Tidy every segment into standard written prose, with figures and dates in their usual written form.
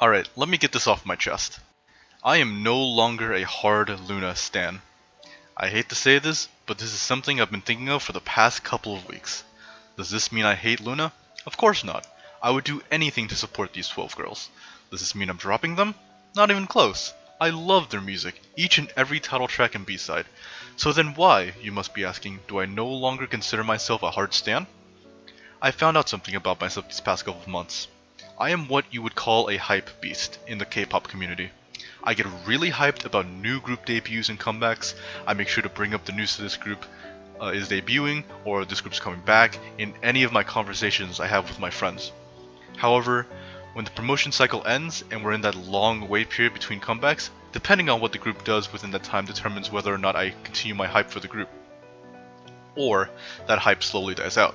Alright, let me get this off my chest. I am no longer a hard LOONA stan. I hate to say this, but this is something I've been thinking of for the past couple of weeks. Does this mean I hate LOONA? Of course not. I would do anything to support these 12 girls. Does this mean I'm dropping them? Not even close. I love their music, each and every title track and B-side. So then why, you must be asking, do I no longer consider myself a hard stan? I found out something about myself these past couple of months. I am what you would call a hype beast in the K-pop community. I get really hyped about new group debuts and comebacks. I make sure to bring up the news to this group is debuting or this group's coming back in any of my conversations I have with my friends. However, when the promotion cycle ends and we're in that long wait period between comebacks, depending on what the group does within that time determines whether or not I continue my hype for the group, or that hype slowly dies out.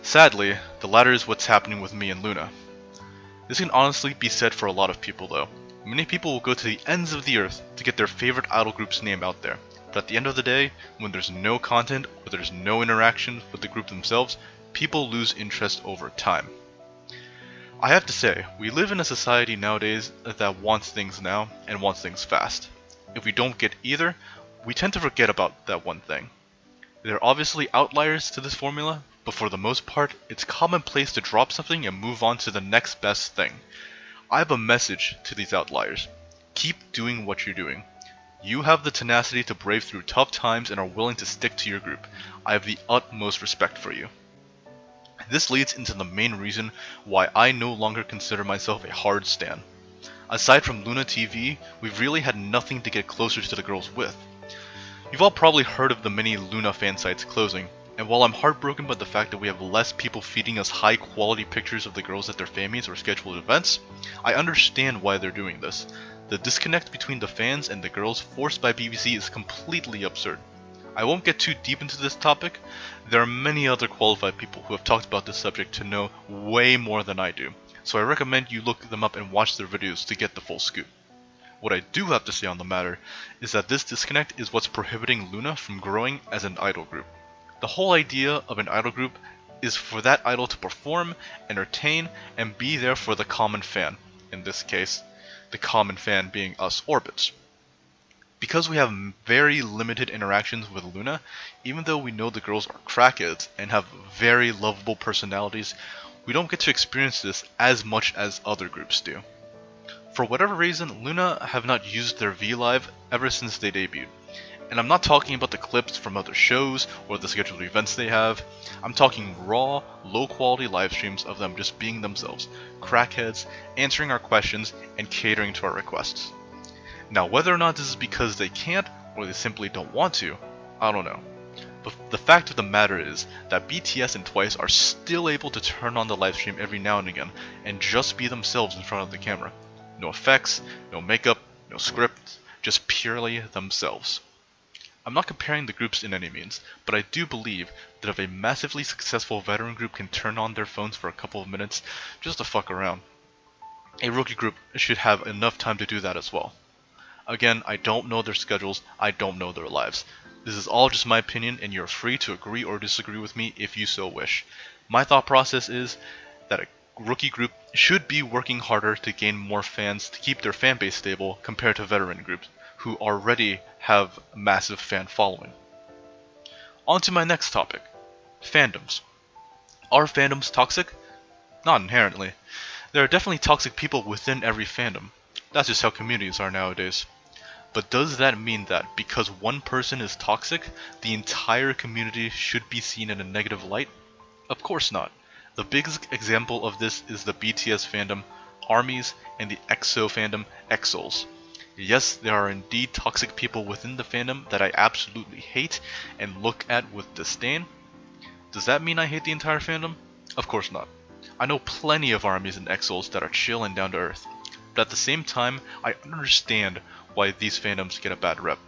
Sadly, the latter is what's happening with me and LOONA. This can honestly be said for a lot of people though. Many people will go to the ends of the earth to get their favorite idol group's name out there, but at the end of the day, when there's no content or there's no interaction with the group themselves, people lose interest over time. I have to say, we live in a society nowadays that wants things now and wants things fast. If we don't get either, we tend to forget about that one thing. There are obviously outliers to this formula, but for the most part, it's commonplace to drop something and move on to the next best thing. I have a message to these outliers. Keep doing what you're doing. You have the tenacity to brave through tough times and are willing to stick to your group. I have the utmost respect for you. This leads into the main reason why I no longer consider myself a hard stan. Aside from LOONA TV, we've really had nothing to get closer to the girls with. You've all probably heard of the many LOONA fan sites closing, and while I'm heartbroken by the fact that we have less people feeding us high quality pictures of the girls at their fan meets or scheduled events, I understand why they're doing this. The disconnect between the fans and the girls forced by BBC is completely absurd. I won't get too deep into this topic. There are many other qualified people who have talked about this subject to know way more than I do, so I recommend you look them up and watch their videos to get the full scoop. What I do have to say on the matter is that this disconnect is what's prohibiting LOONA from growing as an idol group. The whole idea of an idol group is for that idol to perform, entertain, and be there for the common fan. In this case, the common fan being us orbits. Because we have very limited interactions with LOONA, even though we know the girls are crackheads and have very lovable personalities, we don't get to experience this as much as other groups do. For whatever reason, LOONA have not used their V-Live ever since they debuted. And I'm not talking about the clips from other shows or the scheduled events they have. I'm talking raw, low-quality live streams of them just being themselves, crackheads, answering our questions, and catering to our requests. Now, whether or not this is because they can't or they simply don't want to, I don't know. But the fact of the matter is that BTS and TWICE are still able to turn on the live stream every now and again and just be themselves in front of the camera. No effects, no makeup, no script, just purely themselves. I'm not comparing the groups in any means, but I do believe that if a massively successful veteran group can turn on their phones for a couple of minutes just to fuck around, a rookie group should have enough time to do that as well. Again, I don't know their schedules, I don't know their lives. This is all just my opinion and you're free to agree or disagree with me if you so wish. My thought process is that a rookie group should be working harder to gain more fans to keep their fan base stable compared to veteran groups who already have a massive fan following. On to my next topic, fandoms. Are fandoms toxic? Not inherently. There are definitely toxic people within every fandom. That's just how communities are nowadays. But does that mean that because one person is toxic, the entire community should be seen in a negative light? Of course not. The biggest example of this is the BTS fandom, ARMYs, and the EXO fandom, EXOs. Yes, there are indeed toxic people within the fandom that I absolutely hate and look at with disdain. Does that mean I hate the entire fandom? Of course not. I know plenty of ARMYs and EXOs that are chill and down to earth. But at the same time, I understand why these fandoms get a bad rep.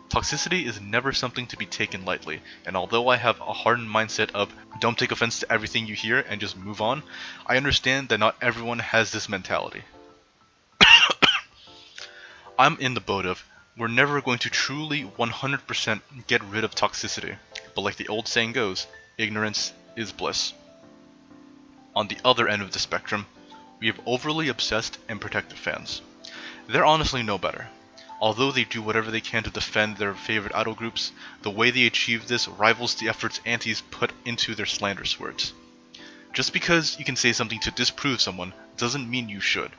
Toxicity is never something to be taken lightly, and although I have a hardened mindset of don't take offense to everything you hear and just move on, I understand that not everyone has this mentality. I'm in the boat of, we're never going to truly 100% get rid of toxicity, but like the old saying goes, ignorance is bliss. On the other end of the spectrum, We have overly obsessed and protective fans. They're honestly no better. Although they do whatever they can to defend their favorite idol groups, the way they achieve this rivals the efforts antis put into their slanderous words. Just because you can say something to disprove someone doesn't mean you should.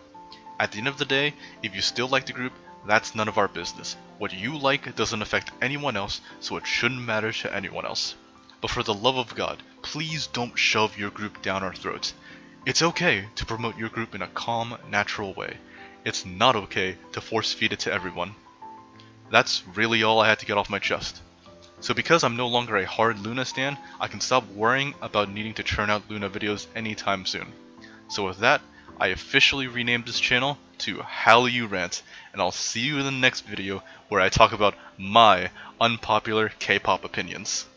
At the end of the day, if you still like the group, that's none of our business. What you like doesn't affect anyone else, so it shouldn't matter to anyone else. But for the love of God, please don't shove your group down our throats. It's okay to promote your group in a calm, natural way. It's not okay to force feed it to everyone. That's really all I had to get off my chest. So because I'm no longer a hard LOONA stan, I can stop worrying about needing to churn out LOONA videos anytime soon. So with that, I officially renamed this channel to Rant, and I'll see you in the next video where I talk about my unpopular K-pop opinions.